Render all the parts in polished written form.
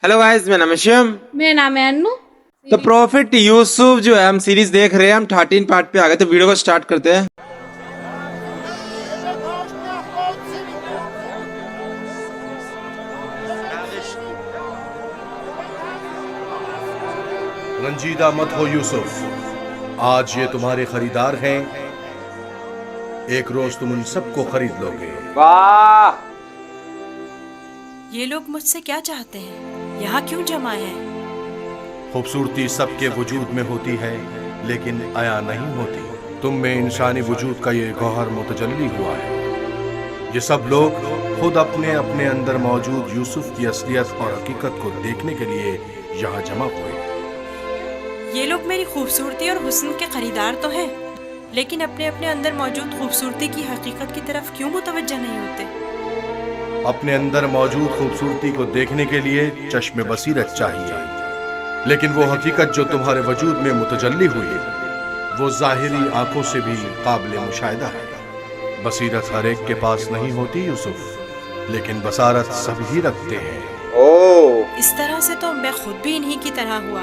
Hello guys, मेरा नाम है शिवम। मेरा नाम है अन्नू। तो प्रॉफिट यूसुफ जो है हम सीरीज देख रहे हैं, हम 13 पार्ट पे आ गए, तो वीडियो को स्टार्ट करते हैं। रंजीदा मत हो यूसुफ, आज ये तुम्हारे खरीदार हैं। एक रोज तुम उन सबको खरीद लोगे। वाह! ये लोग मुझसे क्या चाहते हैं? यहाँ क्यों जमा हैं? खूबसूरती सबके वजूद में होती है, लेकिन आया नहीं होती। तुम में इंसानी वजूद का ये गौहर मुतजल्ली हुआ है। ये सब लोग खुद अपने अपने अंदर मौजूद यूसुफ की असलियत और हकीकत को देखने के लिए यहाँ जमा हुए। ये लोग मेरी खूबसूरती और हुस्न के खरीदार तो हैं, लेकिन अपने अपने अंदर मौजूद खूबसूरती की हकीकत की तरफ क्यों मुतवज्जह नहीं होते? अपने अंदर मौजूद खूबसूरती को देखने के लिए चश्मे बसीरत चाहिए, लेकिन वो हकीकत जो तुम्हारे वजूद में मुतजल्ली हुई वो जाहिरी आंखों से भी काबिल मुशाहिदा है। बसीरत हर एक के पास नहीं होती यूसुफ, लेकिन बसारत सभी रखते हैं। ओह, इस तरह से तो मैं खुद भी इन्हीं की तरह हुआ।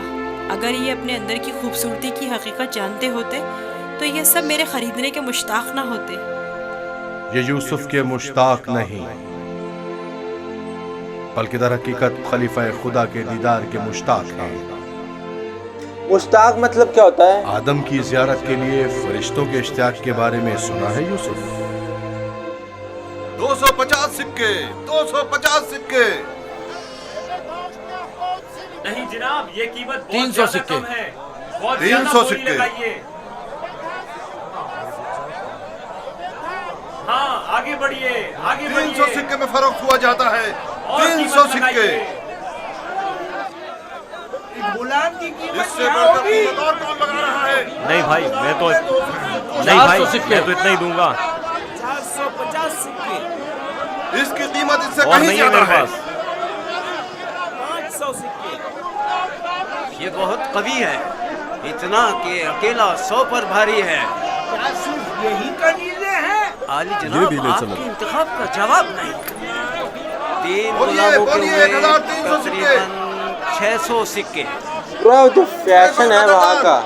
अगर ये अपने अंदर की खूबसूरती की हकीकत जानते होते तो ये सब मेरे खरीदने के मुश्ताक ना होते। ये यूसुफ के मुश्ताक नहीं, बल्कि दर हकीकत खलीफा खुदा के दीदार के मुश्ताक हैं। मुश्ताक मतलब क्या होता है? आदम की ज़ियारत के लिए फरिश्तों के इश्तियाक के बारे में सुना है यूसुफ? 250 सिक्के, 250 सिक्के। नहीं जनाब, ये कीमत 300 सिक्के है। 300 सिक्के। हाँ, आगे बढ़िए, आगे 300 सिक्के में फरोख्त हुआ जाता है। 300 सिक्के। इससे बढ़कर कीमत और कौन लगा रहा है? नहीं भाई, मैं तो इतना ही दूंगा। 450 सिक्के। इसकी कीमत इससे और कहीं नहीं है ज्यादा मेरे है। पास। 500 सिक्के। ये बहुत कवि है, इतना कि अकेला 100 पर भारी है। क्या सिर्फ यही कनीजे हैं? आली जनाब, आपके इंतखाब का जवाब नहीं। 3 बोलिए, गुलामों के बोलिए, हुए 1300 सिक्के। तकरीबन 600 सिक्के। पूरा जो फैशन है वहाँ का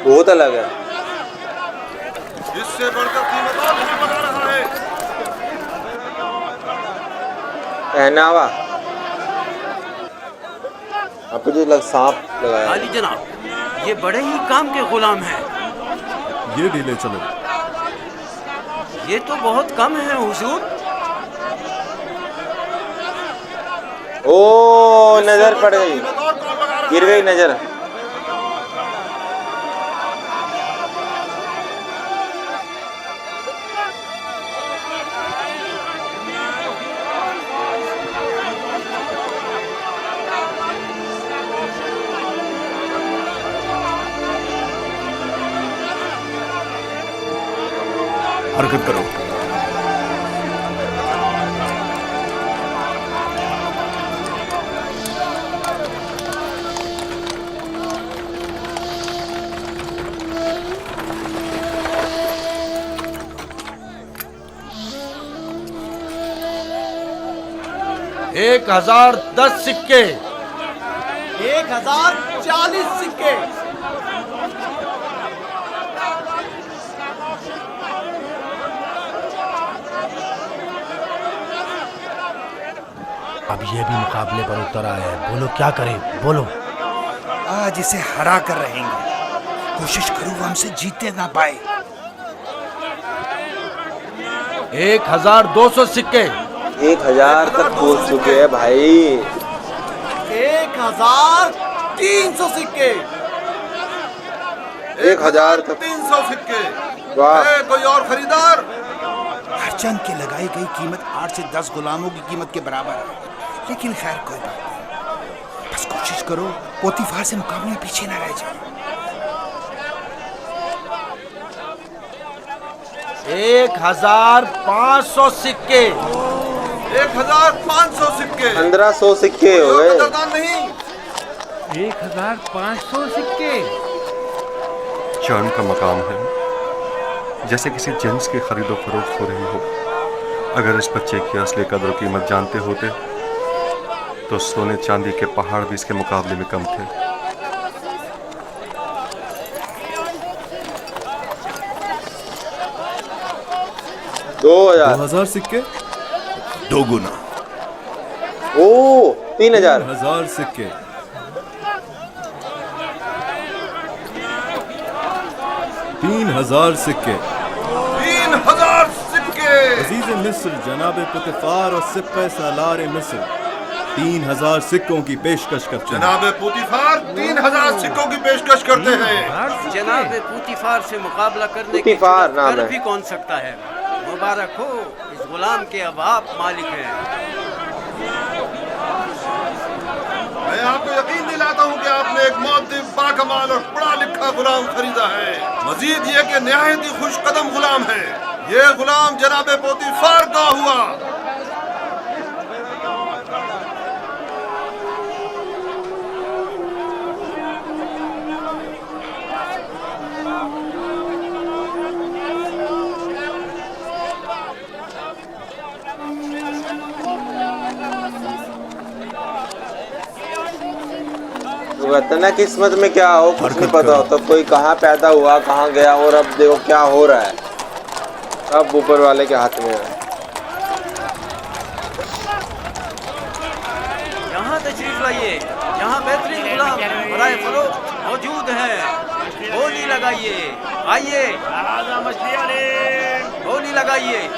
बहुत अलग है। इससे बढ़कर कीमत और कौन लगा रहा है? पहनावा आपको जो सांप लगाया। आली जनाब, ये बड़े ही काम के गुलाम हैं। ये ढीले चलो। ये तो बहुत कम है हुजूर। ओ, नजर पड़ गई, कीमत और कौन लगा रहा गिर है? गई नजर। हरकत करो। एक 1010 सिक्के। 1040 सिक्के। अब ये भी मुकाबले पर उतर आया है। बोलो क्या करें, बोलो। आज इसे हरा कर रहेंगे। कोशिश करूँ वो हमसे जीतने ना पाए। 1200 सिक्के। 1000 तक पहुँच चुके हैं भाई। 1300 सिक्के। 1000 तक। 300 सिक्के। वाह! है कोई और खरीदार? हरचंद की लगाई गई कीमत 8 से 10 गुलामों की कीमत के बराबर है, लेकिन खैर कोई बात नहीं। बस कोशिश करो पोतीफार से मुकाबले में पीछे ना रह जाओ। 1500 सिक्के। 1500 सिक्के। 1500 सिक्के हो गए। कदरदान नहीं। 1500 सिक्के। चांद का मकाम है, जैसे किसी जिन्स की खरीदो फरोख्त हो रही हो। अगर इस बच्चे की असली कदर कीमत जानते होते तो सोने चांदी के पहाड़ भी इसके मुकाबले में कम थे। 2000 सिक्के, 2 गुना। ओ 3000 सिक्के, 3000 सिक्के, 3000 सिक्के। अजीज मिस्र जनाब पुतिफार और सिप्पे सालार मिस्र 3000 सिक्कों की पेशकश करते हैं। जनाब पुतिफार 3000 सिक्कों की पेशकश करते हैं। जनाब पुतिफार से मुकाबला करने की पुतिफार नाम कर है। भी कौन सकता है। मुबारक हो, इस गुलाम के अब आप मालिक हैं। मैं आपको यकीन दिलाता हूँ कि आपने एक मुअद्दिब, बाकमाल और पढ़ा लिखा गुलाम खरीदा है। मजीद ये कि निहायत ही खुश कदम गुलाम है। ये गुलाम जनाब पुतिफार का हुआ। वतना किस्मत में क्या हो कुछ नहीं पता होता, कोई कहाँ पैदा हुआ कहाँ गया, और अब देखो क्या हो रहा है, सब ऊपर वाले के हाथ में है। यहाँ तशरीफ लाइए, यहाँ बेहतरीन गुलाम बराए फरोख्त मौजूद हैं। बोली लगाइए, आइए बोली लगाइए।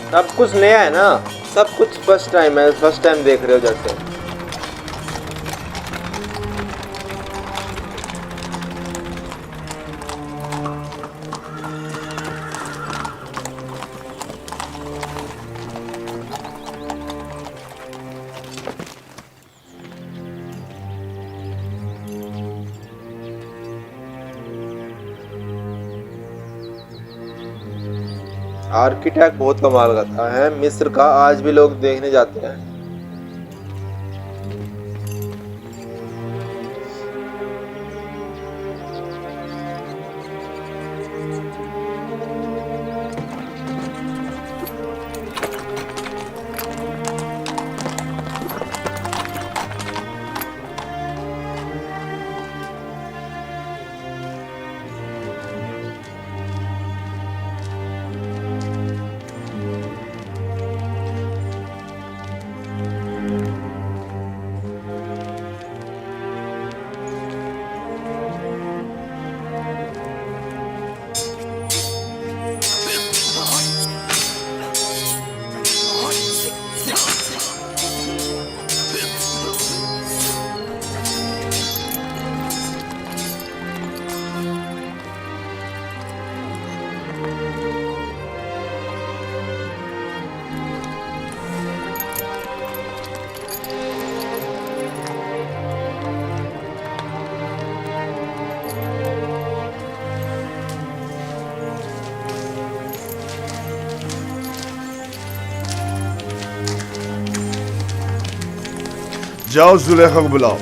सब कुछ नया है ना, सब कुछ फर्स्ट टाइम है, फर्स्ट टाइम देख रहे हो जैसे। आर्किटेक्ट बहुत कमाल का था है मिस्र का, आज भी लोग देखने जाते हैं। जाओ जुलेखा को बुलाओ।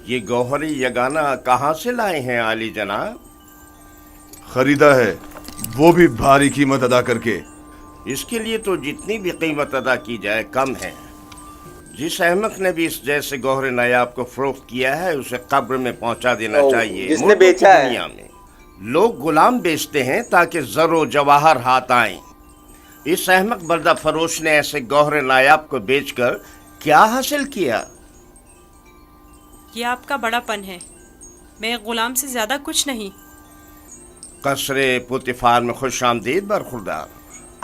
ये गौहरी यगाना कहाँ से लाए हैं आली जनाब? खरीदा है, वो भी भारी कीमत अदा करके। इसके लिए तो जितनी भी कीमत अदा की जाए कम है। जिस अहमक ने भी इस जैसे गौहरे नायाब को फरोख्त किया है उसे कब्र में पहुंचा देना चाहिए। जिसने बेचा है। दुनिया में लोग गुलाम बेचते हैं ताकि जरो जवाहर हाथ आए, इस अहमक बर्दा फरोश ने ऐसे गौहर नायाब को बेचकर क्या हासिल किया? ये आपका बड़ापन है, मैं गुलाम से ज्यादा कुछ नहीं। कसरे पुतिफार में खुश आमदीद बरखुरदार।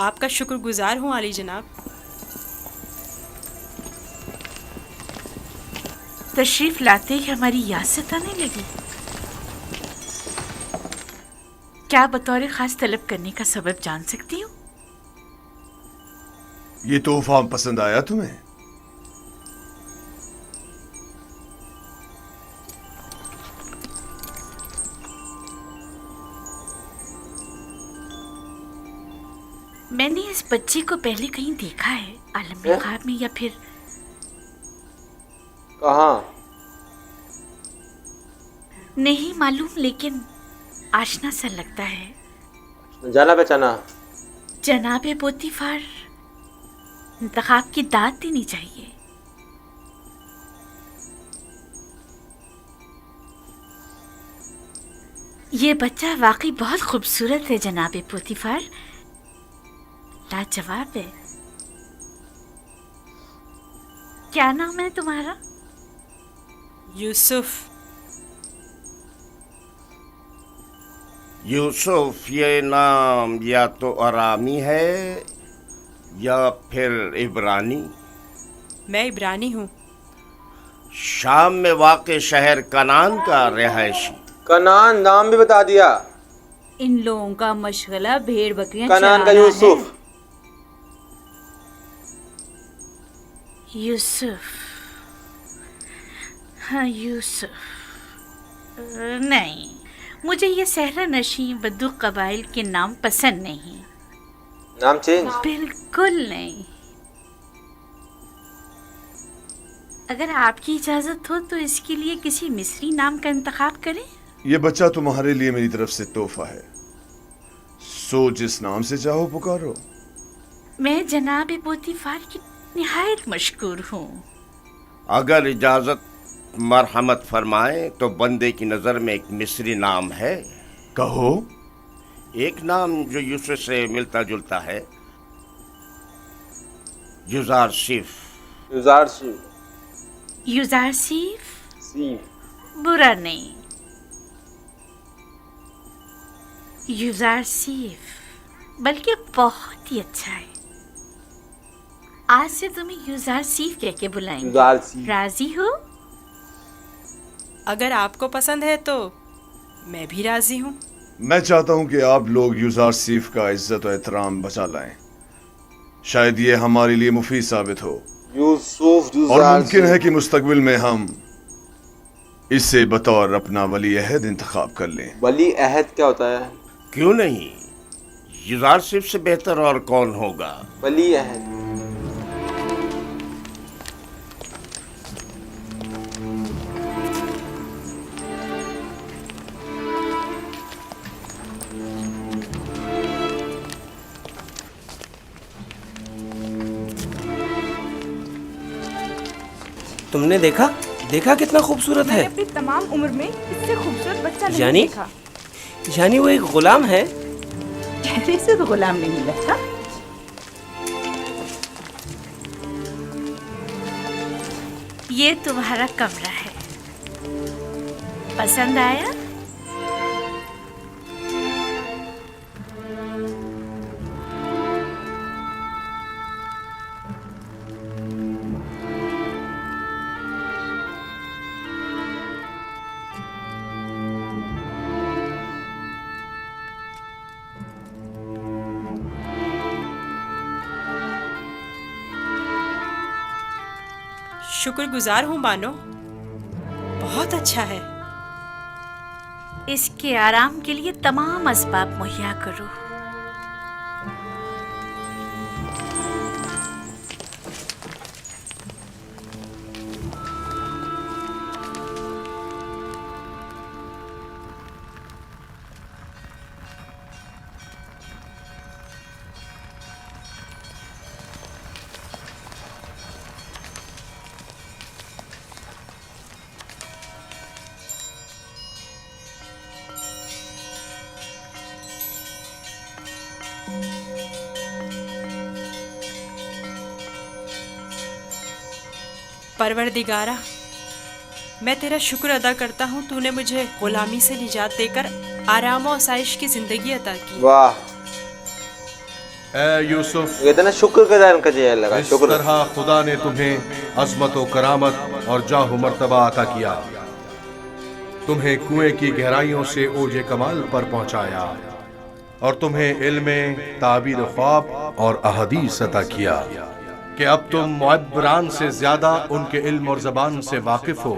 आपका शुक्रगुजार हूँ आली जनाब। तशरीफ लाते ही हमारी यासत आने लगी। क्या बतौर खास तलब करने का सबब जान सकती हूँ? ये तोहफा पसंद आया तुम्हें? मैंने इस बच्चे को पहले कहीं देखा है, आलम ख्वाब में या फिर कहाँ? नहीं मालूम, लेकिन आशना सा लगता है। जाना पहचाना? जनाबे पोतीफार इंतखाब की दाद देनी चाहिए। ये बच्चा वाकई बहुत खूबसूरत है जनाबे पोतीफार, लाजवाब है। क्या नाम है तुम्हारा? यूसुफ। यूसुफ ये नाम या तो अरामी है या फिर इब्रानी। मैं इब्रानी हूँ। शाम में वाक़े शहर कनान का रिहायशी। कनान नाम भी बता दिया। इन लोगों का मशगला भेड़ बकरियां कनान का यूसुफ। यूसुफ, हाँ यूसुफ। नहीं, मुझे ये सहरा नशी बद्दू कबाइल के नाम पसंद नहीं। नाम चेंज? बिल्कुल नहीं। अगर आपकी इजाजत हो तो इसके लिए किसी मिस्री नाम का इंतखाब करें। ये बच्चा तुम्हारे लिए मेरी तरफ से तोहफा है, सो जिस नाम से चाहो पुकारो। मैं जनाब पोतीफार की निहायत मशकूर हूँ। अगर इजाजत मरहमत फरमाए तो बंदे की नजर में एक मिस्री नाम है। कहो। एक नाम जो यूसुफ से मिलता जुलता है, युजारसीफ। युजारसीफ। युजारसीफ? सीफ। बुरा नहीं। युजारसीफ बल्कि बहुत ही अच्छा है। आज से तुम्हें युजारसीफ कह के बुलाएंगे। राजी हो? अगर आपको पसंद है तो मैं भी राजी हूँ। मैं चाहता हूं कि आप लोग युजारसीफ का इज्जत और एहतराम बचा लाएं। शायद ये हमारे लिए मुफीद साबित हो। यूसुफ और मुमकिन है कि मुस्तकबिल में हम इसे बतौर अपना वली अहद इंतखाब कर लें। वली अहद क्या होता है? क्यों नहीं, युजारसीफ से बेहतर और कौन होगा। वली अहद। तुमने देखा कितना खूबसूरत है। अपनी तमाम उम्र में इससे खूबसूरत बच्चा नहीं यानी देखा। यानी वो एक गुलाम है। चेहरे से तो गुलाम नहीं लगता। ये तुम्हारा कमरा है, पसंद आया? शुक्रगुजार हूँ बानो, बहुत अच्छा है। इसके आराम के लिए तमाम असबाब मुहैया करो। परवरदिगारा, मैं तेरा शुक्र अदा करता हूँ, तूने मुझे गुलामी से निजात देकर आराम और आसाइश की जिंदगी अता की। वाह, ए यूसुफ, इतना शुक्र का इनका चाहिए लगा। इस तरह खुदा ने तुम्हें अजमत और करामत और जाह मर्तबा अता किया, तुम्हें कुएं की गहराइयों से ओजे कमाल पर पहुंचाया और तुम्हें इल्म ताबीर ख्वाब और अहदीस अता किया कि अब तुम मुअब्बरान से ज्यादा उनके इल्म और जबान से वाकिफ हो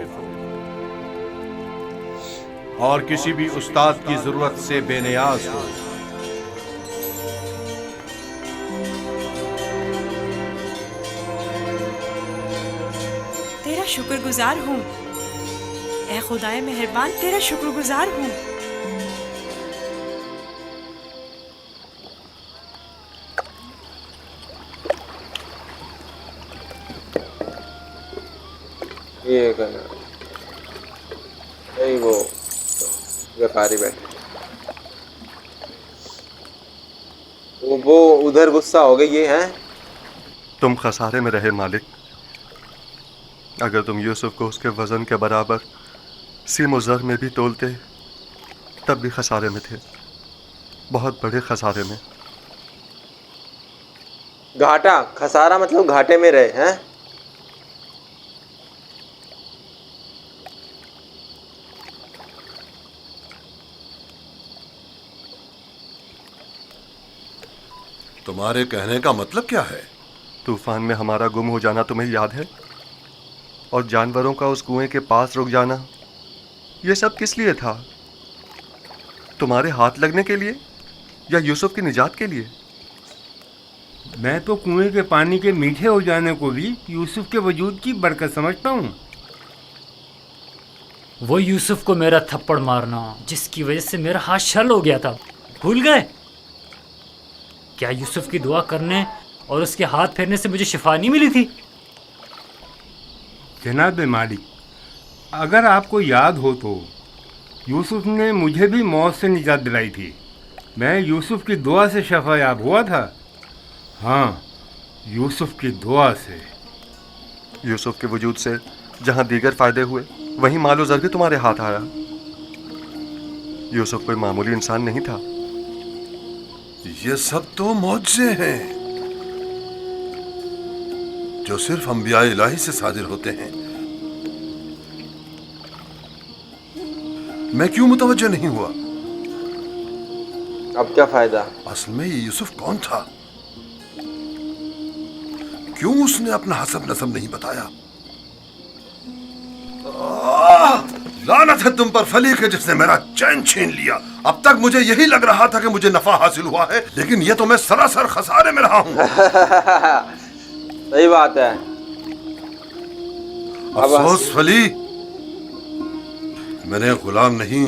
और किसी भी उस्ताद की जरूरत से बेनियाज हो। तेरा शुक्रगुजार हूँ ए खुदाए मेहरबान, तेरा शुक्रगुजार हूँ। ये करना नहीं, वो व्यापारी बैठे, वो उधर गुस्सा हो गई। ये हैं तुम खसारे में रहे मालिक। अगर तुम यूसुफ को उसके वजन के बराबर सीम और ज़र में भी तोलते तब भी खसारे में थे, बहुत बड़े खसारे में। घाटा, खसारा मतलब घाटे में रहे हैं। तुम्हारे कहने का मतलब क्या है? तूफान में हमारा गुम हो जाना तुम्हें याद है? और जानवरों का उस कुएं के पास रुक जाना, ये सब किस लिए था? तुम्हारे हाथ लगने के लिए या यूसुफ की निजात के लिए? मैं तो कुएं के पानी के मीठे हो जाने को भी यूसुफ के वजूद की बरकत समझता हूँ। वो यूसुफ को मेरा थप्पड़ मारना जिसकी वजह से मेरा हाथ छल हो गया था, भूल गए? क्या यूसुफ की दुआ करने और उसके हाथ फेरने से मुझे शिफा नहीं मिली थी? जनाब मालिक, अगर आपको याद हो तो यूसुफ ने मुझे भी मौत से निजात दिलाई थी। मैं यूसुफ की दुआ से शफायाब हुआ था। हाँ, यूसुफ की दुआ से। यूसुफ के वजूद से जहाँ दीगर फायदे हुए, वहीं मालो ज़र भी तुम्हारे हाथ आया। यूसुफ कोई मामूली इंसान नहीं था। ये सब तो मौजज़े हैं जो सिर्फ अंबिया इलाही से सादिर होते हैं। मैं क्यों मुतवज्जो नहीं हुआ? अब क्या फायदा? असल में ये यूसुफ कौन था? क्यों उसने अपना हसब नसब नहीं बताया? लानत है तुम पर फली के जिसने मेरा चैन छीन लिया। अब तक मुझे यही लग रहा था कि मुझे नफा हासिल हुआ है, लेकिन ये तो मैं सरासर खसारे में रहा हूं। सही बात है। अफसोस फली, मैंने गुलाम नहीं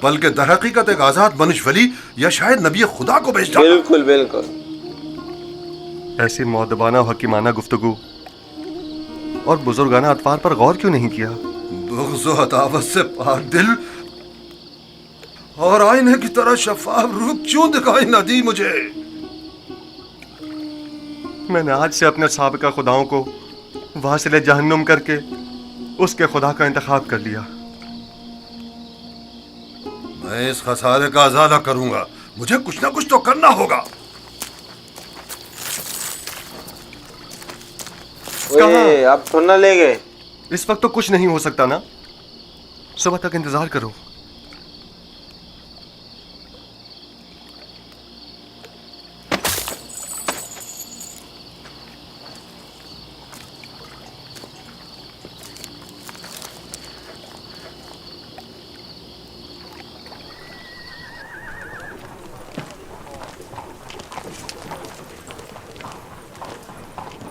बल्कि दरहकीकत एक आजाद मनुष्य वली या शायद नबी खुदा को भेज डाला। बिल्कुल बिल्कुल। ऐसी मौदबाना और हकीमाना गुफ्तगू और बुजुर्गाना अतवार पर गौर क्यों नहीं किया? बुग़्ज़ और अदावत से पाक दिल और आईने की तरह शफाफ रूप क्यों दिखाई न दी मुझे? मैंने आज से अपने साबिका खुदाओं को वासिले जहन्नुम करके उसके खुदा का इंतखाब कर लिया। मैं इस खसारे का अज़ाला करूंगा। मुझे कुछ ना कुछ तो करना होगा। अब तो न ले गए। इस वक्त तो कुछ नहीं हो सकता ना, सुबह तक इंतजार करो।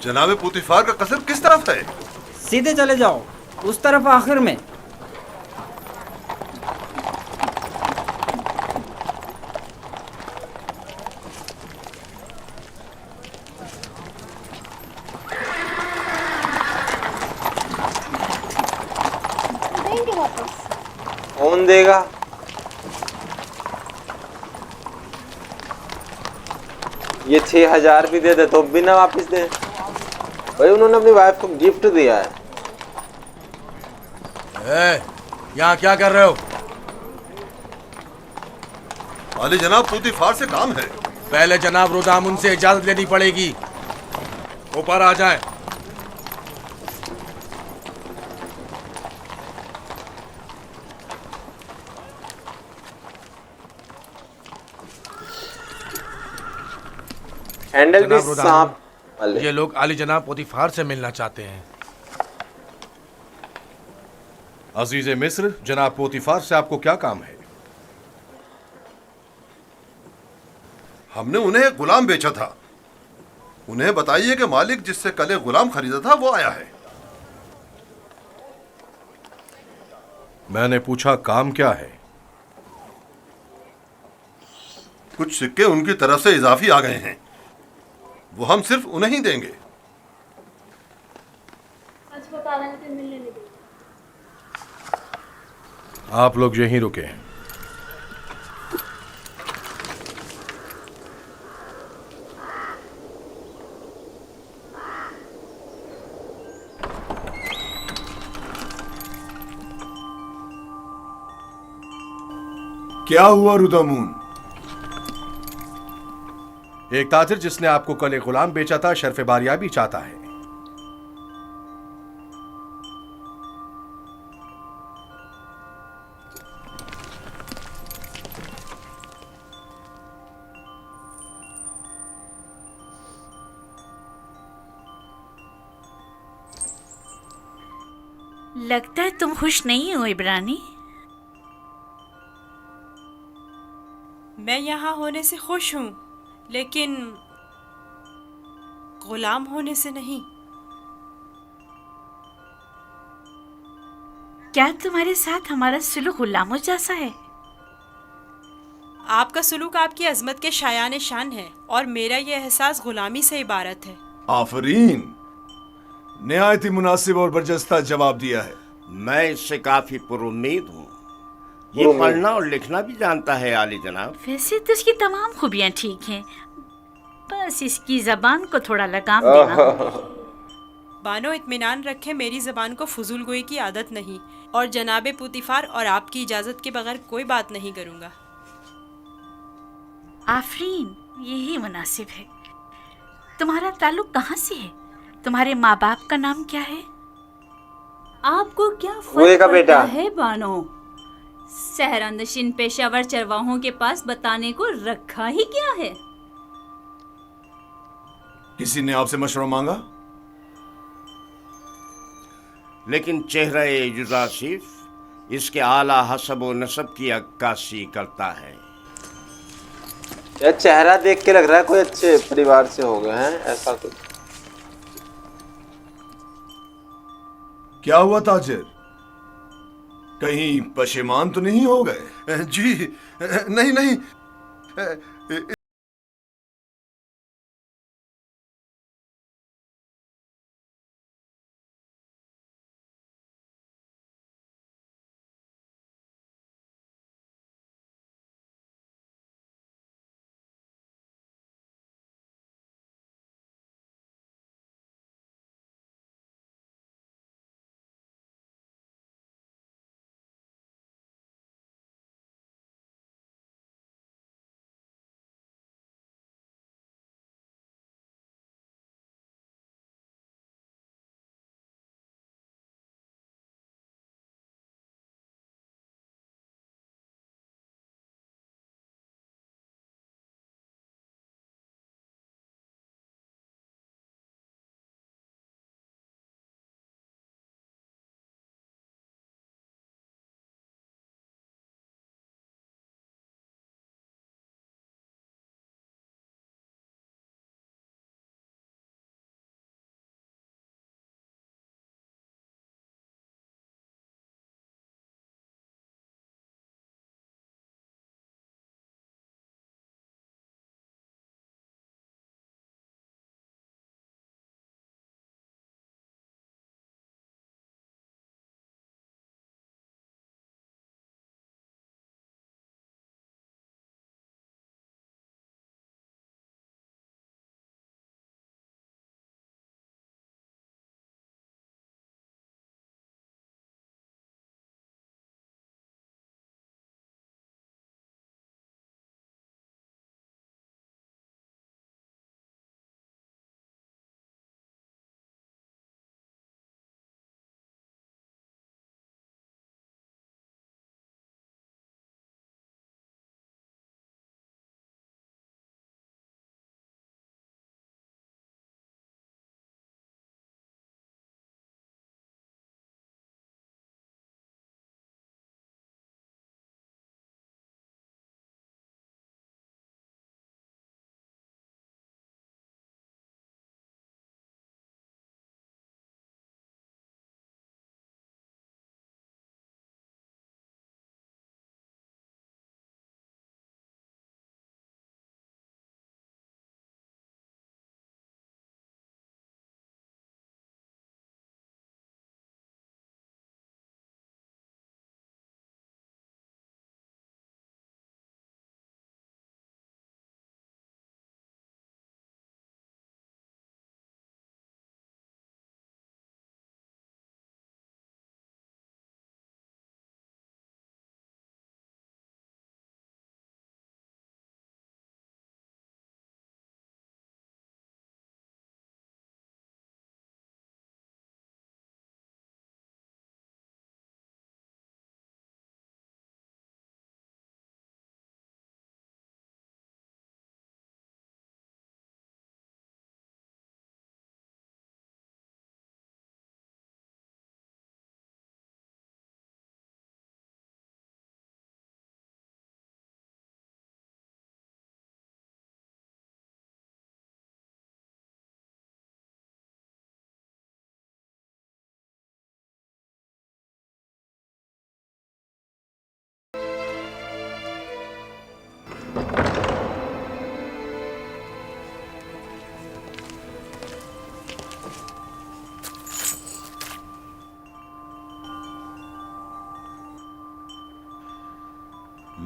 जनाबे पुतिफार का कसर किस तरफ है? सीधे चले जाओ, उस तरफ आखिर में। कौन देगा? ये 6000 भी दे दे तो भी ना वापस दे। भाई उन्होंने अपनी वाइफ को गिफ्ट दिया है। यहाँ क्या कर रहे हो? वाली जनाब पोतीफार से काम है। पहले जनाब रुदामुन से इजाजत लेनी पड़ेगी। ऊपर आ जाए। हैंडल भी सांप। ये लोग आली जनाब पोतीफार से मिलना चाहते हैं। अजीज मिस्र, जनाब पोतीफार से आपको क्या काम है? हमने उन्हें एक गुलाम बेचा था। उन्हें बताइए कि मालिक जिससे कल एक गुलाम खरीदा था वो आया है। मैंने पूछा काम क्या है? कुछ सिक्के उनकी तरफ से इजाफी आ गए हैं, वो हम सिर्फ उन्हें ही देंगे। आप लोग यहीं रुके। क्या हुआ रुदामुन? एक ताजिर जिसने आपको कल एक गुलाम बेचा था शर्फ बारियाबी चाहता है। लगता है तुम खुश नहीं हो इब्रानी। मैं यहाँ होने से खुश हूँ, लेकिन गुलाम होने से नहीं। क्या तुम्हारे साथ हमारा सुलूक गुलामों जैसा है? आपका सुलूक आपकी अजमत के शायान शान है और मेरा ये एहसास गुलामी से इबारत है। आफरीन, निहायत ही मुनासिब और बरजस्ता जवाब दिया है। मैं इससे काफी पुरुम्मीद हूँ। ये पढ़ना और लिखना भी जानता है आली जनाब। वैसे तो इसकी तमाम खूबियाँ ठीक हैं, बस इसकी जबान को थोड़ा लगाम देना होगी। बानो इत्मीनान रखे, मेरी जबान को फजूल गोई की आदत नहीं और जनाबे पुतिफार और आपकी इजाजत के बगैर कोई बात नहीं करूँगा। आफरीन, यही मुनासिब है। तुम्हारा ताल्लुक कहाँ से है? तुम्हारे माँ बाप का नाम क्या है? आपको क्या फर्क पड़ता है बानो? सहरानशीन पेशावर चरवाहों के पास बताने को रखा ही क्या है? किसी ने आपसे मशवरा मांगा? लेकिन चेहरा युजासिफ इसके आला हसब व नसब की अक्कासी करता है। यार चेहरा देख के लग रहा है कोई अच्छे परिवार से हो गए हैं, ऐसा कुछ। क्या हुआ ताजिर? कहीं पशेमान तो नहीं हो गए? जी नहीं नहीं,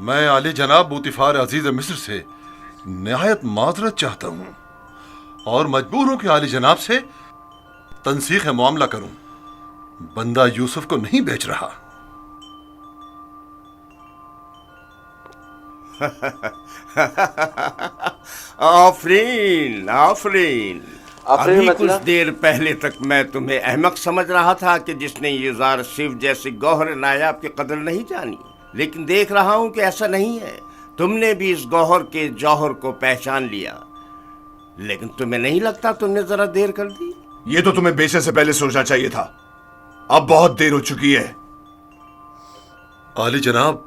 मैं आली जनाब बूतिफार अजीज मिस्र से निहायत माजरत चाहता हूँ और मजबूर हूँ कि आली जनाब से तनसीख मामला करूँ। बंदा यूसुफ को नहीं बेच रहा। आफरीन आफरीन। अभी मतलब? कुछ देर पहले तक मैं तुम्हें अहमक समझ रहा था कि जिसने यूज़ार सिर्फ जैसे गौहर नायाब की कदर नहीं जानी, लेकिन देख रहा हूँ कि ऐसा नहीं है। तुमने भी इस गौहर के जौहर को पहचान लिया, लेकिन तुम्हें नहीं लगता तुमने जरा देर कर दी? ये तो तुम्हें बेचने से पहले सोचना चाहिए था। अब बहुत देर हो चुकी है। आली जनाब,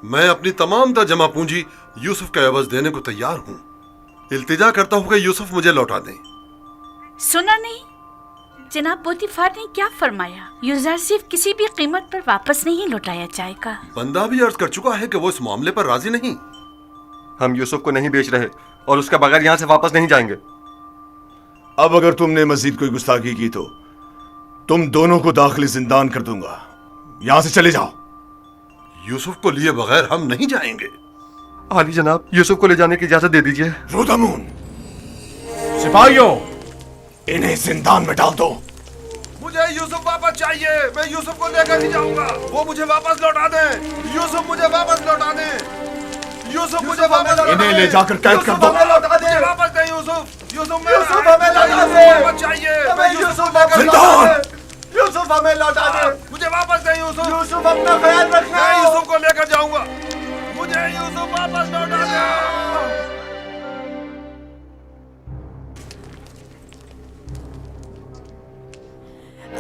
मैं अपनी तमाम तर जमा पूंजी यूसुफ का एवज देने को तैयार हूँ। इल्तिजा करता हूँ कि यूसुफ मुझे लौटा दें। सुना नहीं जनाब पोतीफार ने क्या फरमाया? यूज़र सिर्फ किसी भी कीमत पर वापस नहीं लौटाया जाएगा। बंदा भी अर्ज कर चुका है कि वो इस मामले पर राजी नहीं। हम यूसुफ को नहीं बेच रहे और उसके बगैर यहाँ से वापस नहीं जाएंगे। अब अगर तुमने मजीद कोई गुस्ताखी की तो तुम दोनों को दाखिल जिंदान कर दूंगा। यहां से चले जाओ। यूसुफ को लिए बगैर हम नहीं जाएंगे। आली जनाब, यूसुफ को ले जाने की इजाजत दे दीजिए। रोदामून, सिपाहियों, इन्हें जिंदान में डाल दो। मुझे यूसुफ वापस चाहिए। मैं यूसुफ को लेकर ही जाऊंगा। वो मुझे वापस लौटा दे। यूसुफ मुझे वापस लौटा दे। यूसुफ मुझे वापस, इन्हें ले जाकर कैद कर दो। मुझे वापस दे यूसुफ। यूसुफ हमें लौटा दे। वापस चाहिए। यूसुफ हमें लौटा दे। मुझे वापस दे यूसुफ। यूसुफ अपना ख्याल रखना। मैं यूसुफ को लेकर जाऊंगा। मुझे यूसुफ वापस लौटा दे।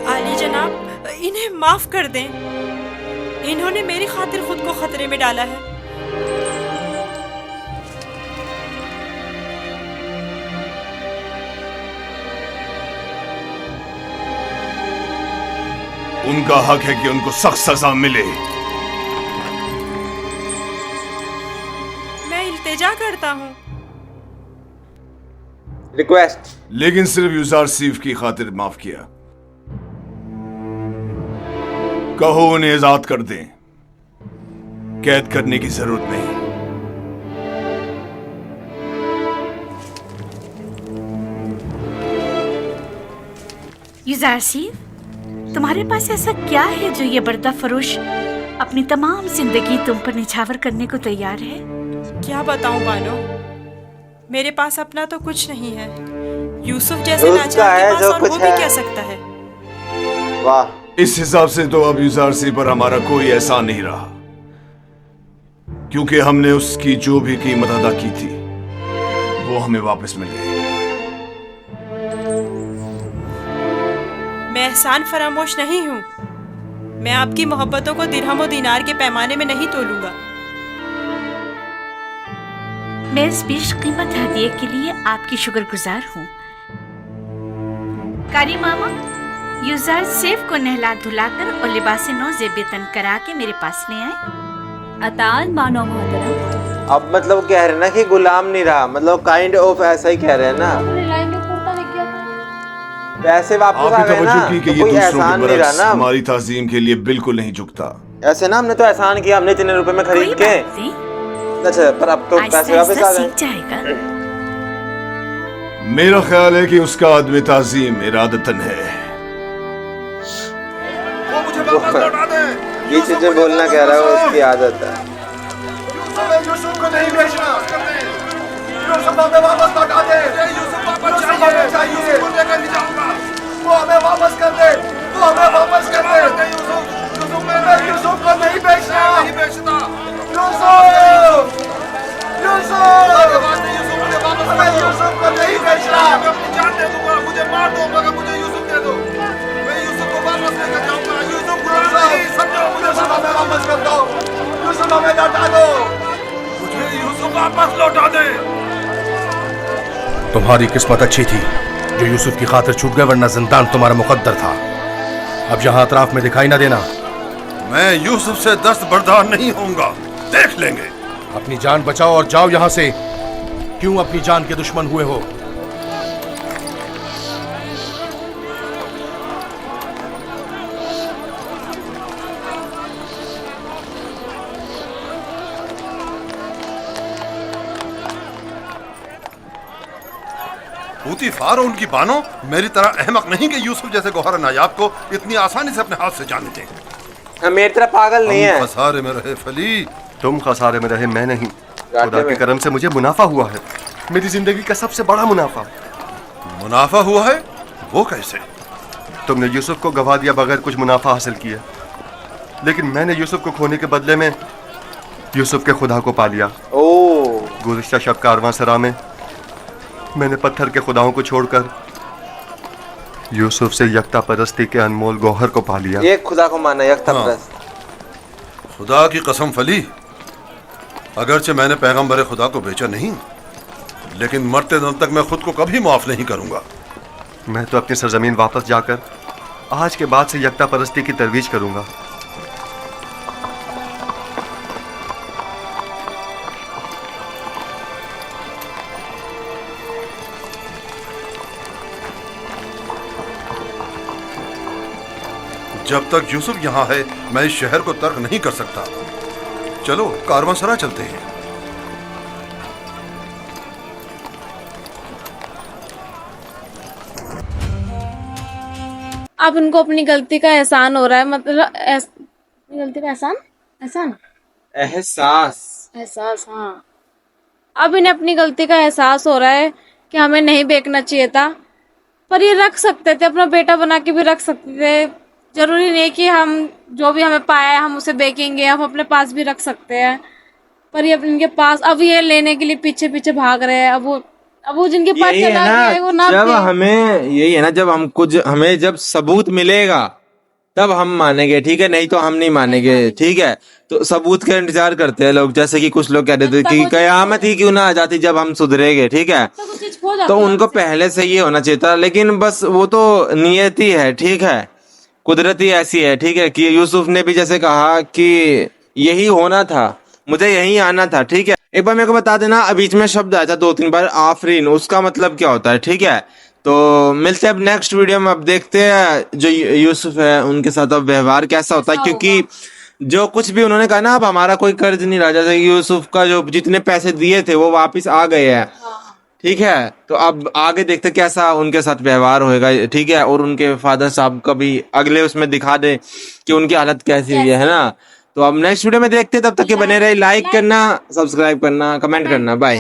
आली जनाब, इन्हें माफ कर दें। इन्होंने मेरी खातिर खुद को खतरे में डाला है। उनका हक है कि उनको सख्त सजा मिले। मैं इल्तिजा करता हूँ। रिक्वेस्ट। लेकिन सिर्फ यूज़ार सीफ की खातिर माफ किया। कहो उन्हें आजाद कर दें। कैद करने की जरूरत नहीं। यूज़र सिफ, तुम्हारे पास ऐसा क्या है जो ये बर्दा फरोश अपनी तमाम जिंदगी तुम पर निछावर करने को तैयार है? क्या बताऊं बानो, मेरे पास अपना तो कुछ नहीं है। यूसुफ जैसे नाचार के पास और वो भी क्या सकता है? वाह, इस हिसाब से तो अब यूज़ार सी पर हमारा कोई एहसान नहीं रहा, क्योंकि हमने उसकी जो भी कीमत अदा की थी वो हमें वापस मिल गई। मैं एहसान फरामोश नहीं हूँ। मैं आपकी मोहब्बतों को दिरहम और दीनार के पैमाने में नहीं तोलूंगा। मैं इस पेश कीमत हदिये के लिए आपकी शुक्रगुजार हूँ। कारी मामा, यूज़र सिफ को नहला धुलाकर और लिबास नौ ज़ेबतन करा के मेरे पास ले आए। अतान मानो मोहतरम। अब मतलब कह रहे हैं ना कि गुलाम नहीं रहा, मतलब काइंड ऑफ ऐसा ही कह रहे हैं ना। पैसे वापस आ गए ना, तो कोई एहसान नहीं रहा ना। हमारी ताज़ीम के लिए बिल्कुल नहीं झुकता। ऐसे ना हमने तो एहसान किया, हमने इतने रुपए में खरीद के। अच्छा, पर अब तो पैसे वापस आ गए। मेरा ख्याल है कि उसका आदमी ताज़ीम इरादतन है। ये चीजें बोलना कह रहा है, उसकी आदत है। यूसुफ को नहीं बेचना। यूसुफ हमें वापस लौटा दे। यूसुफ वापस चाहिए। वो हमें वापस कर दे। वो हमें वापस कर दे। यूसुफ को नहीं बेचना। यूसुफ, हमें यूसुफ को नहीं बेचना। मैं अपनी जान दे दूंगा, मुझे मार दो मगर मुझे यूसुफ दे दो। मैं यूसुफ को वापस लेकर जाऊंगा। यूसुफ गुलाम नहीं, समझो मुझे। हमें वापस कर दो। यूसुफ हमें लौटा दो। मुझे यूसुफ वापस लौटा दे। तुम्हारी किस्मत अच्छी थी जो यूसुफ की खातिर छूट गए, वरना जिंदान तुम्हारा मुकद्दर था। अब यहाँ अतराफ में दिखाई ना देना। मैं यूसुफ से दस्तबरदार नहीं होऊंगा, देख लेंगे। अपनी जान बचाओ और जाओ यहाँ से। क्यों अपनी जान के दुश्मन हुए हो? पूतीफार और उनकी बानो मेरी तरह अहमक नहीं कि यूसुफ जैसे गौहर नायाब को इतनी आसानी से अपने हाथ से जाने दें। मेरी तरह पागल नहीं है। खसारे में रहे फली। तुम खसारे में रहे, मैं नहीं। खुदा के करम से मुझे मुनाफा हुआ है, मेरी जिंदगी का सबसे बड़ा मुनाफा। मुनाफा हुआ है? वो कैसे? तुमने यूसुफ को गवा दिया बगैर कुछ मुनाफा हासिल किया, लेकिन मैंने यूसुफ को खोने के बदले में यूसुफ के खुदा को पा लिया। गुज़िश्ता शब कारवां सरा में मैंने पत्थर के खुदाओं को छोड़कर यूसुफ से यकता परस्ती के अनमोल गौहर को पा लिया। एक खुदा को माना, यकता परस्त। खुदा की कसम फली, अगरचे मैंने पैगंबर खुदा को बेचा नहीं, लेकिन मरते दम तक मैं खुद को कभी माफ नहीं करूंगा। मैं तो अपनी सरजमीन वापस जाकर आज के बाद से यकता परस्ती की तरवीज करूंगा। जब तक यूसुफ यहाँ है मैं इस शहर को तर्क नहीं कर सकता। चलो कारवांसरा चलते हैं। अब इनको अपनी गलती का एहसान हो रहा है, मतलब गलती का एहसान एहसास। हाँ, अब इन्हें अपनी गलती का एहसास हो रहा है कि हमें नहीं बेचना चाहिए था, पर ये रख सकते थे, अपना बेटा बना के भी रख सकते थे। जरूरी नहीं कि हम जो भी हमें पाया है हम उसे बेचेंगे, हम अपने पास भी रख सकते हैं। पर ये इनके पास अब ये लेने के लिए पीछे पीछे भाग रहे हैं। अब वो जिनके पास चला गया है वो ना, जब हमें यही है ना, जब हमें जब सबूत मिलेगा तब हम मानेंगे, ठीक है, नहीं तो हम नहीं मानेंगे, ठीक है। तो सबूत का इंतजार करते हैं लोग, जैसे कि कुछ लोग कह रहे थे कि कयामत ही क्यों ना आ जाती जब हम सुधरेंगे, ठीक है। तो उनको पहले से ये होना चाहिए था, लेकिन बस वो तो नियति है, ठीक है, कुदरती ऐसी है, ठीक है, कि यूसुफ ने भी जैसे कहा कि यही होना था, मुझे यही आना था, ठीक है। एक बार मेरे को बता देना, बीच में शब्द आया था 2-3 बार आफरीन, उसका मतलब क्या होता है, ठीक है। तो मिलते हैं अब नेक्स्ट वीडियो में। अब देखते हैं जो यूसुफ है उनके साथ अब व्यवहार कैसा होता है, क्योंकि जो कुछ भी उन्होंने कहा ना, अब हमारा कोई कर्ज नहीं रहा। जैसे यूसुफ का जो जितने पैसे दिए थे वो वापस आ गए हैं, ठीक है। तो अब आगे देखते कैसा उनके साथ व्यवहार होएगा, ठीक है। और उनके फादर साहब का भी अगले उसमें दिखा दे कि उनकी हालत कैसी हुई है ना। तो अब नेक्स्ट वीडियो में देखते, तब तक के बने रहे। लाइक करना, सब्सक्राइब करना, कमेंट करना। बाय।